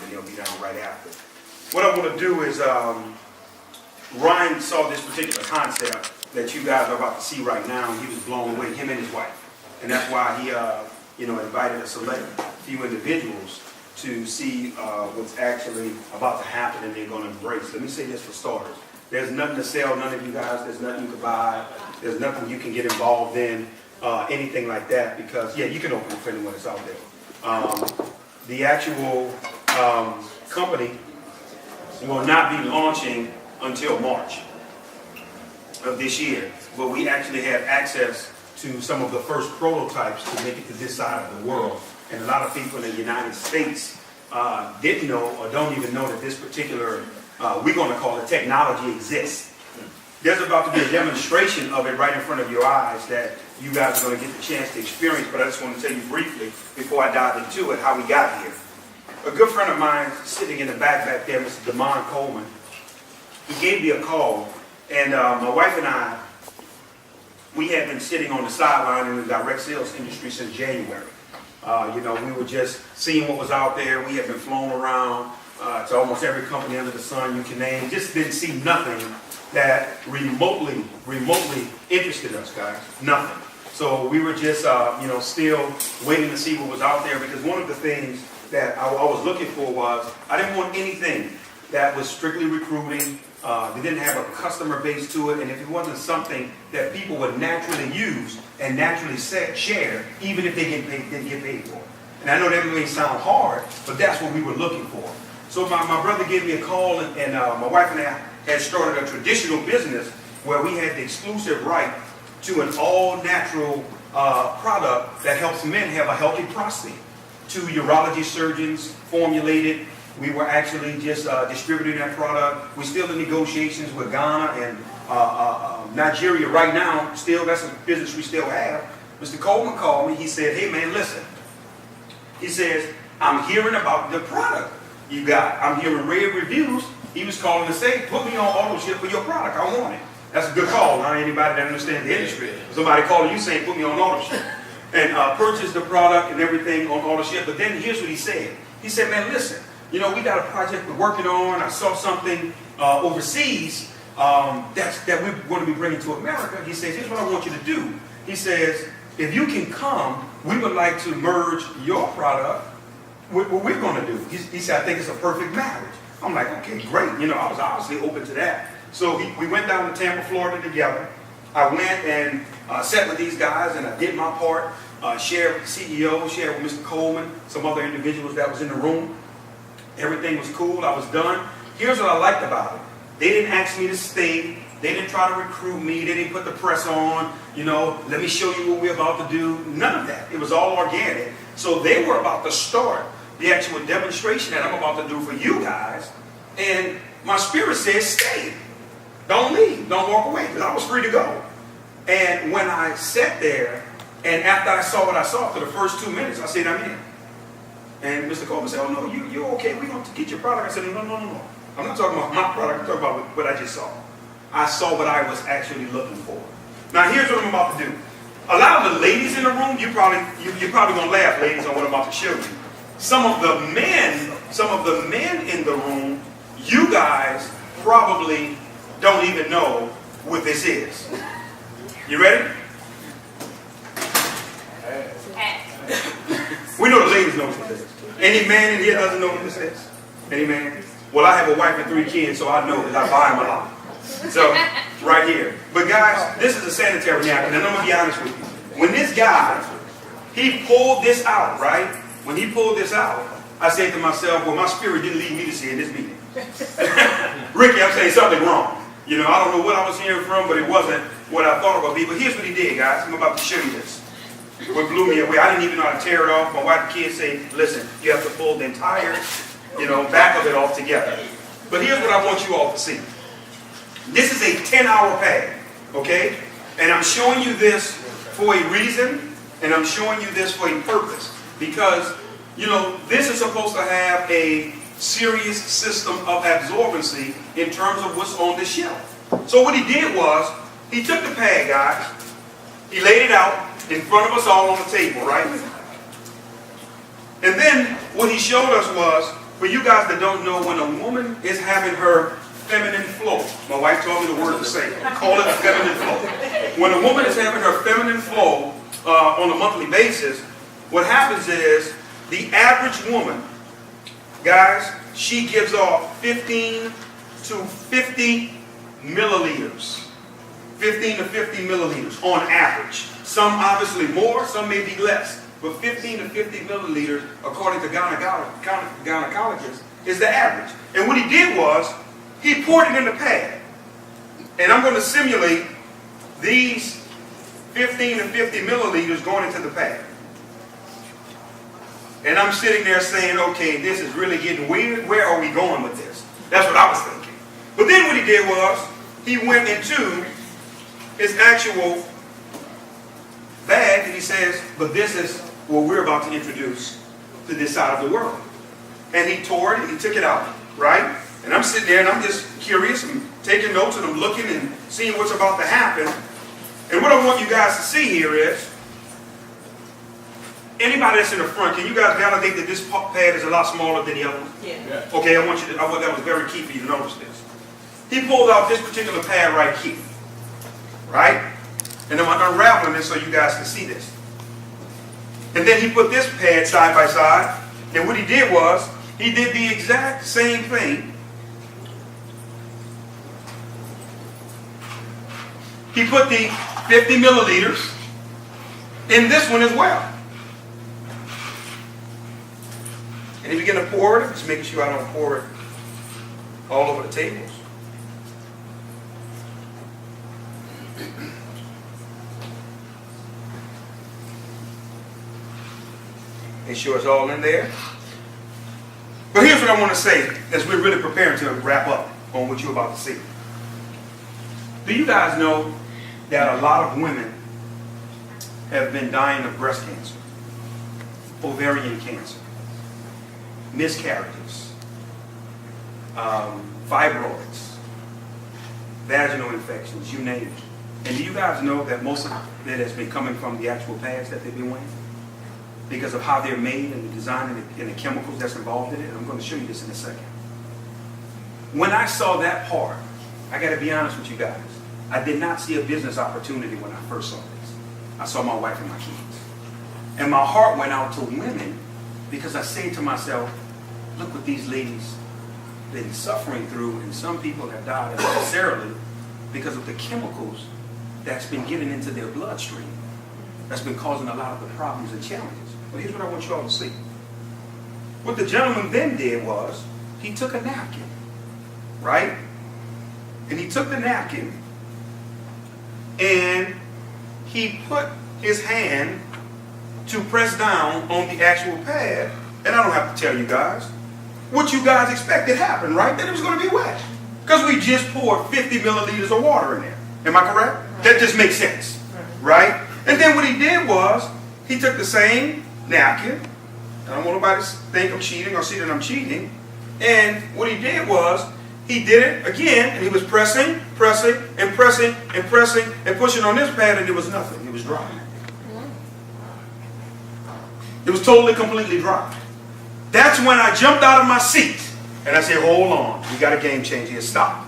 and they'll be down right after. What I want to do is, Ryan saw this particular concept that you guys are about to see right now, and he was blown away, him and his wife. And that's why he invited a select few individuals to see what's actually about to happen and they're going to embrace. Let me say this for starters. There's nothing to sell, none of you guys. There's nothing you can buy. There's nothing you can get involved in, anything like that, because, yeah, you can open it for anyone that's out there. The actual company will not be launching until March of this year, but we actually have access to some of the first prototypes to make it to this side of the world. And a lot of people in the United States didn't know or don't even know that this particular, we're going to call it technology, exists. There's about to be a demonstration of it right in front of your eyes that you guys are going to get the chance to experience, but I just want to tell you briefly, before I dive into it, how we got here. A good friend of mine sitting in the back there, Mr. Damon Coleman, he gave me a call, and my wife and I, we had been sitting on the sideline in the direct sales industry since January. We were just seeing what was out there. We had been flown around to almost every company under the sun you can name. Just didn't see nothing that remotely interested us, guys. Nothing. So we were just, still waiting to see what was out there, because one of the things that I was looking for was, I didn't want anything that was strictly recruiting. They didn't have a customer base to it, and if it wasn't something that people would naturally use and naturally share, even if they didn't get paid for it. And I know that may sound hard, but that's what we were looking for. So my brother gave me a call, and my wife and I had started a traditional business where we had the exclusive right to an all-natural product that helps men have a healthy prostate. 2 urology surgeons formulated. We were actually just distributing that product. We're still in negotiations with Ghana and Nigeria right now. Still, that's a business we still have. Mr. Coleman called me. He said, hey, man, listen. He says, I'm hearing about the product you got. I'm hearing rave reviews. He was calling to say, put me on auto ship for your product. I want it. That's a good call. Not anybody that understands the industry. Somebody calling you saying, put me on auto ship. And purchase the product and everything on auto ship. But then here's what he said. He said, man, listen. We got a project we're working on. I saw something overseas that we're going to be bringing to America. He says, here's what I want you to do. He says, if you can come, we would like to merge your product with what we're going to do. He said, I think it's a perfect marriage. I'm like, okay, great. I was obviously open to that. So we went down to Tampa, Florida together. I went and sat with these guys, and I did my part, shared with the CEO, shared with Mr. Coleman, some other individuals that was in the room. Everything was cool. I was done. Here's what I liked about it. They didn't ask me to stay. They didn't try to recruit me. They didn't put the press on. Let me show you what we're about to do. None of that. It was all organic. So they were about to start the actual demonstration that I'm about to do for you guys. And my spirit says, stay. Don't leave. Don't walk away. Because I was free to go. And when I sat there, and after I saw what I saw for the first 2 minutes, I said, I'm in. And Mr. Coleman said, oh, no, you're okay. We're going to get your product. I said, no. I'm not talking about my product. I'm talking about what I just saw. I saw what I was actually looking for. Now, here's what I'm about to do. A lot of the ladies in the room, you're probably going to laugh, ladies, on what I'm about to show you. Some of the men in the room, you guys probably don't even know what this is. You ready? We know the ladies know what this is. Any man in here doesn't know what this is? Any man? Well, I have a wife and 3 kids, so I know because I buy them a lot. So, right here. But guys, this is a sanitary napkin, and I'm going to be honest with you. When this guy, he pulled this out, right? When he pulled this out, I said to myself, well, my spirit didn't lead me to see in this meeting. Ricky, I'm saying something wrong. I don't know what I was hearing from, but it wasn't what I thought it would be. But here's what he did, guys. I'm about to show you this. What blew me away, I didn't even know how to tear it off. My wife and kids say, listen, you have to pull the entire, back of it off together. But here's what I want you all to see. This is a 10-hour pad, okay? And I'm showing you this for a reason, and I'm showing you this for a purpose. Because, this is supposed to have a serious system of absorbency in terms of what's on the shelf. So what he did was, he took the pad, guys, he laid it out in front of us all on the table, right? And then what he showed us was, For you guys that don't know, when a woman is having her feminine flow, my wife told me the word to say, call it a feminine flow. When a woman is having her feminine flow on a monthly basis, what happens is the average woman, guys, she gives off 15 to 50 milliliters. 15 to 50 milliliters on average. Some obviously more, some may be less. But 15 to 50 milliliters, according to gynecologists, is the average. And what he did was, he poured it in the pad. And I'm going to simulate these 15 to 50 milliliters going into the pad. And I'm sitting there saying, okay, this is really getting weird. Where are we going with this? That's what I was thinking. But then what he did was, he went into his actual bag and he says, but this is what we're about to introduce to this side of the world. And he tore it and he took it out, right? And I'm sitting there and I'm just curious and taking notes and I'm looking and seeing what's about to happen. And what I want you guys to see here is, anybody that's in the front, can you guys validate that this pad is a lot smaller than the other one? Yeah. Okay, I want that was very key for you to notice this. He pulled out this particular pad right here, right? And I'm unraveling this so you guys can see this. And then he put this pad side by side, and what he did was, he did the exact same thing. He put the 50 milliliters in this one as well. And he began to pour it, just making sure I don't pour it all over the tables. Make sure it's all in there. But here's what I want to say as we're really preparing to wrap up on what you're about to see. Do you guys know that a lot of women have been dying of breast cancer, ovarian cancer, miscarriages, fibroids, vaginal infections, you name it. And do you guys know that most of it has been coming from the actual pads that they've been wearing? Because of how they're made and the design and the chemicals that's involved in it. I'm going to show you this in a second. When I saw that part, I got to be honest with you guys, I did not see a business opportunity when I first saw this. I saw my wife and my kids. And my heart went out to women because I say to myself, look what these ladies have been suffering through, and some people have died unnecessarily because of the chemicals that's been given into their bloodstream. That's been causing a lot of the problems and challenges. But here's what I want you all to see. What the gentleman then did was, he took a napkin, right? And he took the napkin and he put his hand to press down on the actual pad. And I don't have to tell you guys what you guys expected happened, right? That it was going to be wet. Because we just poured 50 milliliters of water in there. Am I correct? That just makes sense, right? And then what he did was, he took the same napkin. I don't want nobody to think I'm cheating or see that I'm cheating. And what he did was, he did it again, and he was pressing, pressing, and pressing, and pressing, and pushing on this pad, and there was nothing. It was dry. It was totally, completely dry. That's when I jumped out of my seat, and I said, hold on, we got a game changer here. Stop.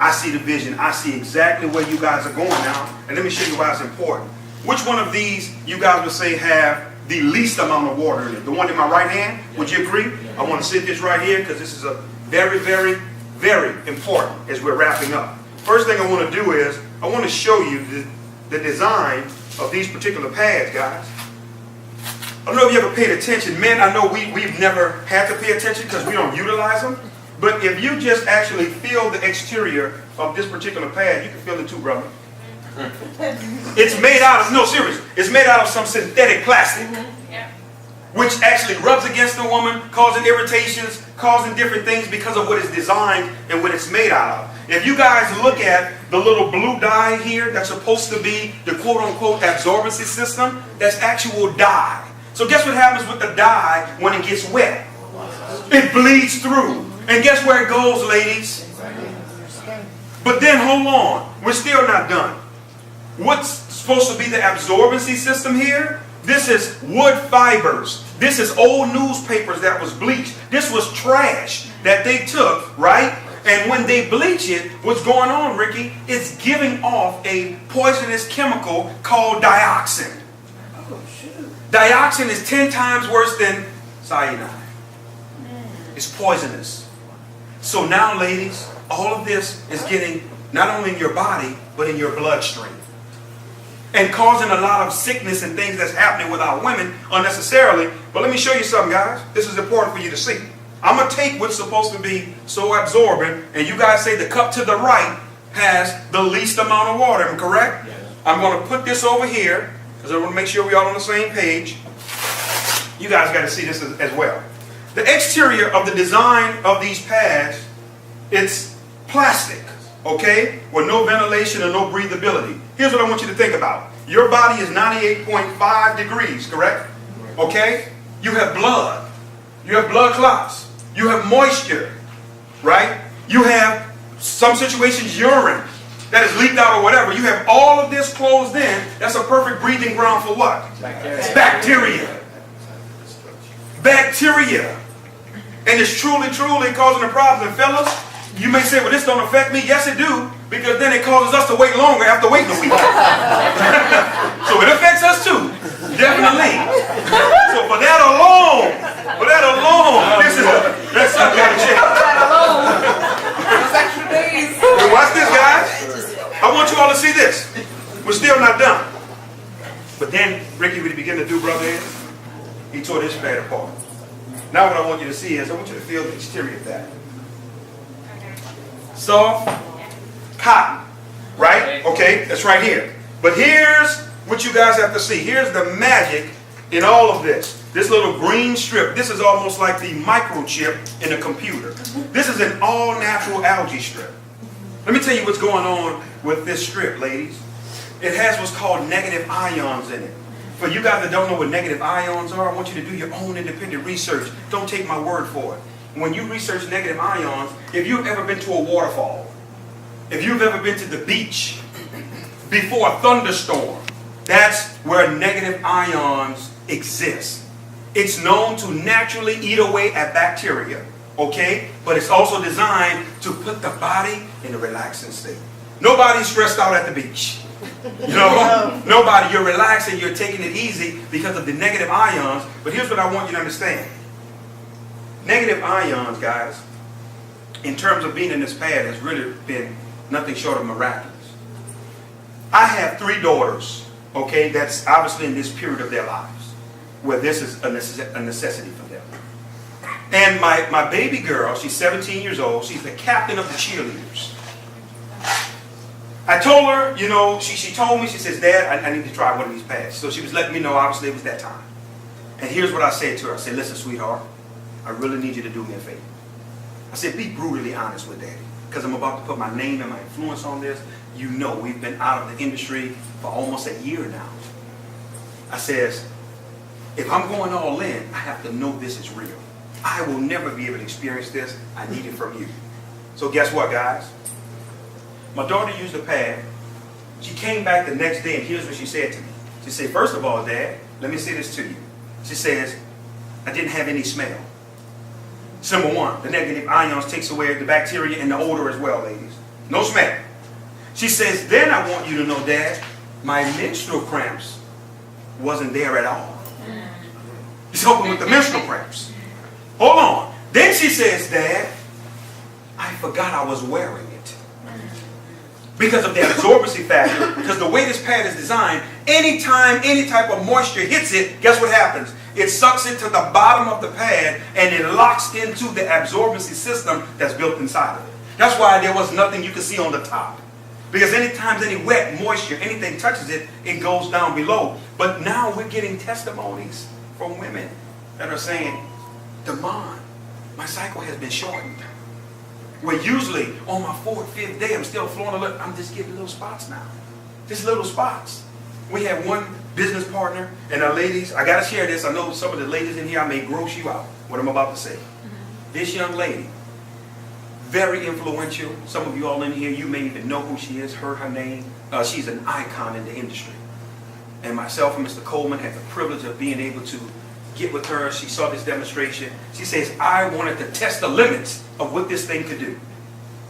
I see the vision. I see exactly where you guys are going now, and let me show you why it's important. Which one of these you guys would say have the least amount of water in it? The one in my right hand? Would you agree? I want to sit this right here because this is a very, very, very important as we're wrapping up. First thing I want to do is I want to show you the design of these particular pads, guys. I don't know if you ever paid attention. Men, I know we've never had to pay attention because we don't utilize them. But if you just actually feel the exterior of this particular pad, you can feel it too, brother. It's made out of, no, serious. It's made out of some synthetic plastic, which actually rubs against the woman, causing irritations, causing different things because of what it's designed and what it's made out of. If you guys look at the little blue dye here, that's supposed to be the quote-unquote absorbency system, that's actual dye. So guess what happens with the dye when it gets wet? It bleeds through. And guess where it goes, ladies? But then hold on, we're still not done. What's supposed to be the absorbency system here? This is wood fibers This is old newspapers that was bleached. This was trash that they took, right? And when they bleach it, what's going on, Ricky? It's giving off a poisonous chemical called dioxin. Oh, shoot. Dioxin is 10 times worse than cyanide. It's poisonous. So now, ladies, all of this is getting not only in your body, but in your bloodstream. And causing a lot of sickness and things that's happening with our women unnecessarily. But let me show you something, guys. This is important for you to see. I'm going to take what's supposed to be so absorbent, and you guys say the cup to the right has the least amount of water, am I correct? Yes. I'm going to put this over here, because I want to make sure we're all on the same page. You guys got to see this as well. The exterior of the design of these pads, it's plastic, okay, with no ventilation and no breathability. Here's what I want you to think about. Your body is 98.5 degrees, correct? Okay? You have blood. You have blood clots. You have moisture, right? You have, some situations, urine that is leaked out or whatever. You have all of this closed in. That's a perfect breathing ground for what? Bacteria. Bacteria. Bacteria. And it's truly, truly causing a problem. And fellas, you may say, well, this don't affect me. Yes, it do. Because then it causes us to wait longer after waiting a week. So it affects us too. Definitely. So for that alone, this is that's something got to check. Those extra days. Now watch this, guys. I want you all to see this. We're still not done. But then Ricky, what he began to do, brother, is he tore this pad apart. Now what I want you to see is I want you to feel the exterior of that. Soft cotton, right? Okay, that's right here. But here's what you guys have to see. Here's the magic in all of this. This little green strip, this is almost like the microchip in a computer. This is an all-natural algae strip. Let me tell you what's going on with this strip, ladies. It has what's called negative ions in it. For you guys that don't know what negative ions are, I want you to do your own independent research. Don't take my word for it. When you research negative ions, if you've ever been to a waterfall, if you've ever been to the beach before a thunderstorm, that's where negative ions exist. It's known to naturally eat away at bacteria, okay? But it's also designed to put the body in a relaxing state. Nobody's stressed out at the beach. You know, nobody, you're relaxing, you're taking it easy because of the negative ions. But here's what I want you to understand. Negative ions, guys, in terms of being in this pad, has really been nothing short of miraculous. I have 3 daughters, okay, that's obviously in this period of their lives, where this is a necessity for them. And my baby girl, she's 17 years old, she's the captain of the cheerleaders. I told her, you know, she told me, she says, Dad, I need to try one of these pads. So she was letting me know, obviously, it was that time. And here's what I said to her. I said, listen, sweetheart, I really need you to do me a favor. I said, be brutally honest with Daddy, because I'm about to put my name and my influence on this. You know, we've been out of the industry for almost a year now. I says, if I'm going all in, I have to know this is real. I will never be able to experience this. I need it from you. So guess what, guys? My daughter used the pad. She came back the next day, and here's what she said to me. She said, first of all, Dad, let me say this to you. She says, I didn't have any smell. Number 1, the negative ions takes away the bacteria and the odor as well, ladies. No smell. She says, then I want you to know, Dad, my menstrual cramps wasn't there at all. She's hoping with the menstrual cramps. Hold on. Then she says, Dad, I forgot I was wearing it. Because of the absorbency factor, because the way this pad is designed, anytime any type of moisture hits it, guess what happens? It sucks it to the bottom of the pad and it locks into the absorbency system that's built inside of it. That's why there was nothing you could see on the top. Because anytime any wet, moisture, anything touches it, it goes down below. But now we're getting testimonies from women that are saying, Damon, my cycle has been shortened. Where usually on my 4th, 5th day, I'm still flowing a little, I'm just getting little spots now. Just little spots. We have one business partner, and our ladies, I got to share this. I know some of the ladies in here, I may gross you out, what I'm about to say. This young lady, very influential. Some of you all in here, you may even know who she is, heard her name. She's an icon in the industry. And myself and Mr. Coleman had the privilege of being able to get with her. She saw this demonstration. She says, I wanted to test the limits of what this thing could do.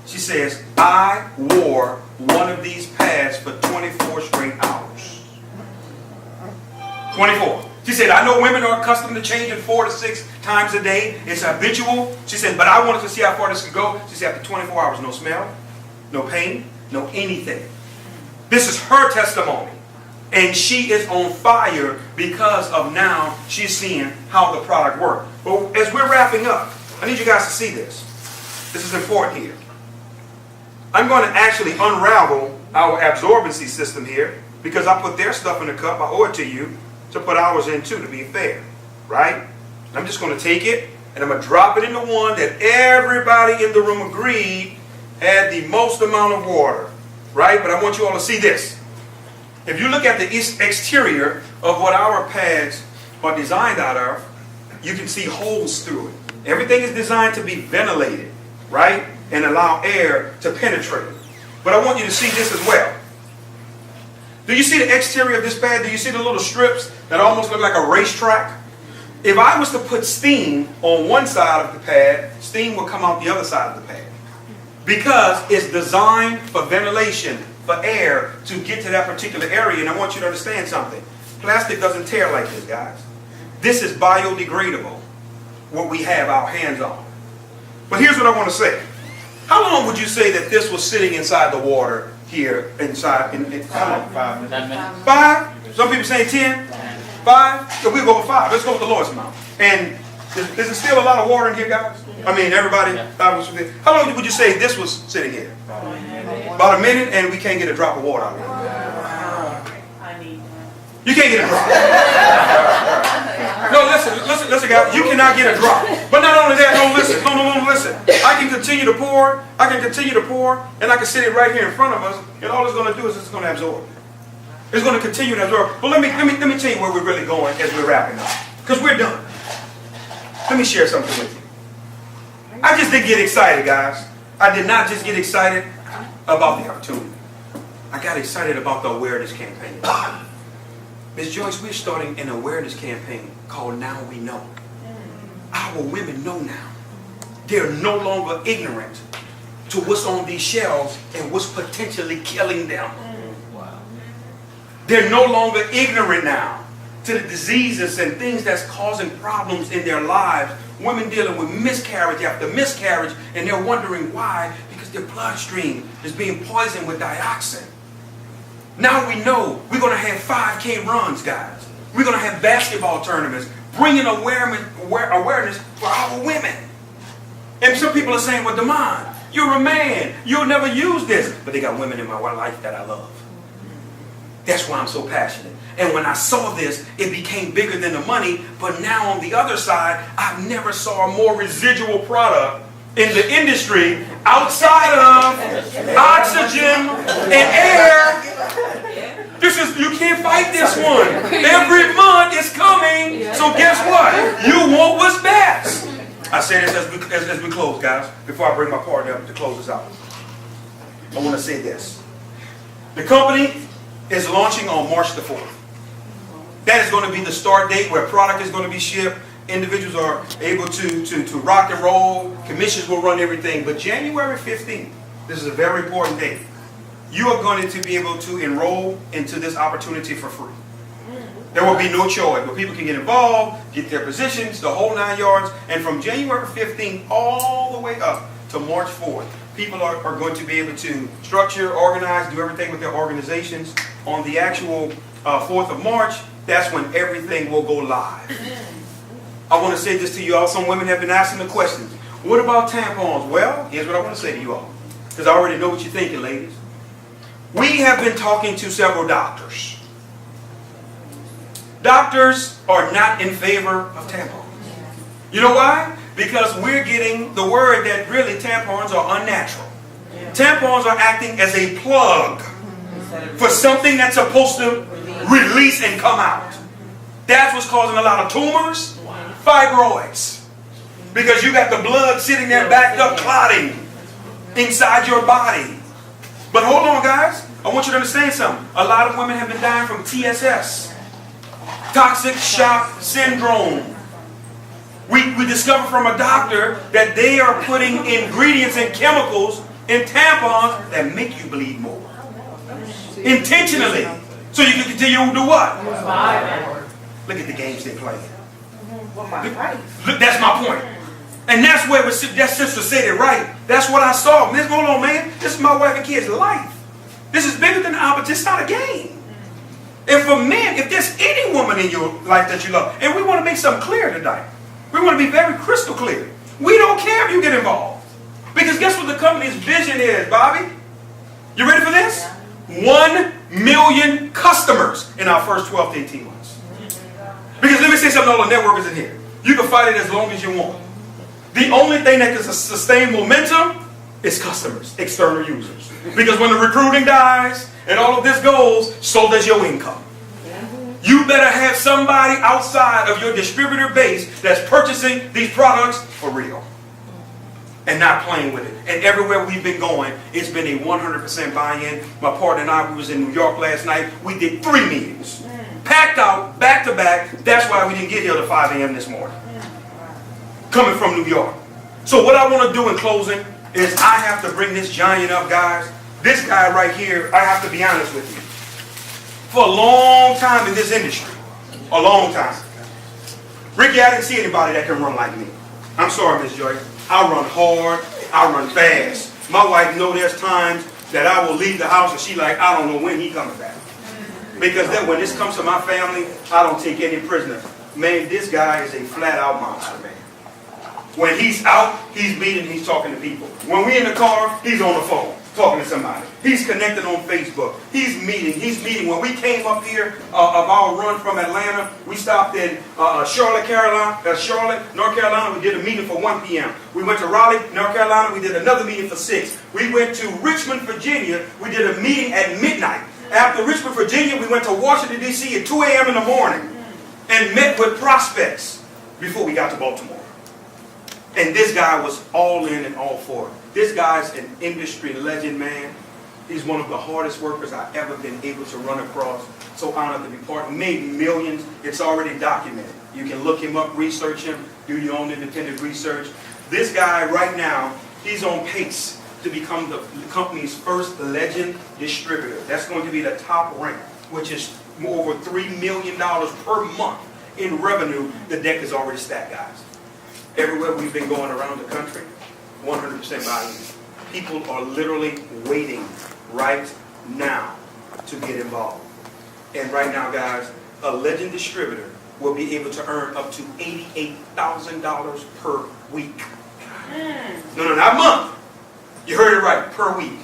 She says, I wore one of these pads for 24 straight hours. 24. She said, I know women are accustomed to changing 4 to 6 times a day. It's habitual. She said, but I wanted to see how far this could go. She said, after 24 hours, no smell, no pain, no anything. This is her testimony. And she is on fire because of now she's seeing how the product works. But as we're wrapping up, I need you guys to see this. This is important here. I'm going to actually unravel our absorbency system here because I put their stuff in the cup. I owe it to you to put ours in too, to be fair. Right? I'm just going to take it and I'm going to drop it in the one that everybody in the room agreed had the most amount of water. Right? But I want you all to see this. If you look at the exterior of what our pads are designed out of, you can see holes through it. Everything is designed to be ventilated, right? And allow air to penetrate. But I want you to see this as well. Do you see the exterior of this pad? Do you see the little strips that almost look like a racetrack? If I was to put steam on one side of the pad, steam will come out the other side of the pad. Because it's designed for ventilation, for air to get to that particular area. And I want you to understand something. Plastic doesn't tear like this, guys. This is biodegradable, what we have our hands on. But here's what I want to say. How long would you say that this was sitting inside the water here, inside? How long? 5 minutes. 5? Some people say 10? 5? So we'll go with 5. Let's go with the Lord's amount. And is there still a lot of water in here, guys? I mean, everybody? Yeah. How long would you say this was sitting here? About a minute, and we can't get a drop of water out of it. You can't get a drop. No, listen, guys. You cannot get a drop. But not only that, no, listen. I can continue to pour, and I can sit it right here in front of us, and all it's going to do is it's going to absorb. It's going to continue to absorb. But let me tell you where we're really going as we're wrapping up. Because we're done. Let me share something with you. I just didn't get excited, guys. I did not just get excited about the opportunity. I got excited about the awareness campaign. Ms. Joyce, we're starting an awareness campaign called Now We Know. Our women know now. They're no longer ignorant to what's on these shelves and what's potentially killing them. Wow. They're no longer ignorant now to the diseases and things that's causing problems in their lives. Women dealing with miscarriage after miscarriage, and they're wondering why, because their bloodstream is being poisoned with dioxin. Now we know we're going to have 5K runs, guys. We're going to have basketball tournaments, bringing awareness for our women. And some people are saying, well, Damon, you're a man. You'll never use this. But they got women in my life that I love. That's why I'm so passionate. And when I saw this, it became bigger than the money. But now on the other side, I've never saw a more residual product in the industry outside of oxygen and air. You can't fight this one. Every month it's coming. So guess what? You want what's best. I say this as we close, guys. Before I bring my partner up to close this out, I want to say this. The company is launching on March the 4th. That is going to be the start date where product is going to be shipped. Individuals are able to rock and roll. Commissions will run everything. But January 15th, this is a very important date. You are going to be able to enroll into this opportunity for free. There will be no choice, but people can get involved, get their positions, the whole 9 yards. And from January 15th all the way up to March 4th, people are going to be able to structure, organize, do everything with their organizations. On the actual 4th of March, that's when everything will go live. I want to say this to you all. Some women have been asking the questions. What about tampons? Well, here's what I want to say to you all. Because I already know what you're thinking, ladies. We have been talking to several doctors. Doctors are not in favor of tampons. You know why? Because we're getting the word that really tampons are unnatural. Tampons are acting as a plug for something that's supposed to release and come out. That's what's causing a lot of tumors, fibroids. Because you got the blood sitting there backed up, clotting inside your body. But hold on, guys. I want you to understand something. A lot of women have been dying from TSS, toxic shock syndrome. We discovered from a doctor that they are putting ingredients and chemicals in tampons that make you bleed more. Intentionally. So you can continue to do what? Look at the games they play. Look, that's my point. And that's where that sister said it right. That's what I saw. Hold on, man. This is my wife and kids' life. This is bigger than the opposite. It's not a game. And for men, if there's any woman in your life that you love, and we want to make something clear tonight. We want to be very crystal clear. We don't care if you get involved. Because guess what the company's vision is, Bobby? You ready for this? 1 million customers in our first 12 to 18 months. Because let me say something to all the networkers in here. You can fight it as long as you want. The only thing that can sustain momentum is customers, external users. Because when the recruiting dies and all of this goes, so does your income. You better have somebody outside of your distributor base that's purchasing these products for real and not playing with it. And everywhere we've been going, it's been a 100% buy-in. My partner and I, we was in New York last night. We did 3 meetings. Packed out, back to back. That's why we didn't get here till 5 a.m. this morning. Coming from New York. So what I want to do in closing is I have to bring this giant up, guys. This guy right here, I have to be honest with you. For a long time in this industry. A long time. Ricky, I didn't see anybody that can run like me. I'm sorry, Miss Joy. I run hard. I run fast. My wife knows there's times that I will leave the house and she like, I don't know when he coming back. Because then when this comes to my family, I don't take any prisoners. Man, this guy is a flat out monster, man. When he's out, he's meeting, he's talking to people. When we're in the car, he's on the phone, talking to somebody. He's connected on Facebook. He's meeting. When we came up here of our run from Atlanta, we stopped in Charlotte, North Carolina. We did a meeting for 1 p.m. We went to Raleigh, North Carolina. We did another meeting for 6. We went to Richmond, Virginia. We did a meeting at midnight. After Richmond, Virginia, we went to Washington, D.C. at 2 a.m. in the morning and met with prospects before we got to Baltimore. And this guy was all in and all for it. This guy's an industry legend, man. He's one of the hardest workers I've ever been able to run across. So honored to be part. Made millions. It's already documented. You can look him up, research him, do your own independent research. This guy right now, he's on pace to become the company's first legend distributor. That's going to be the top rank, which is over $3 million per month in revenue. The deck is already stacked, guys. Everywhere we've been going around the country, 100% buy-in. People are literally waiting right now to get involved. And right now, guys, a legend distributor will be able to earn up to $88,000 per week. No, not month. You heard it right, per week.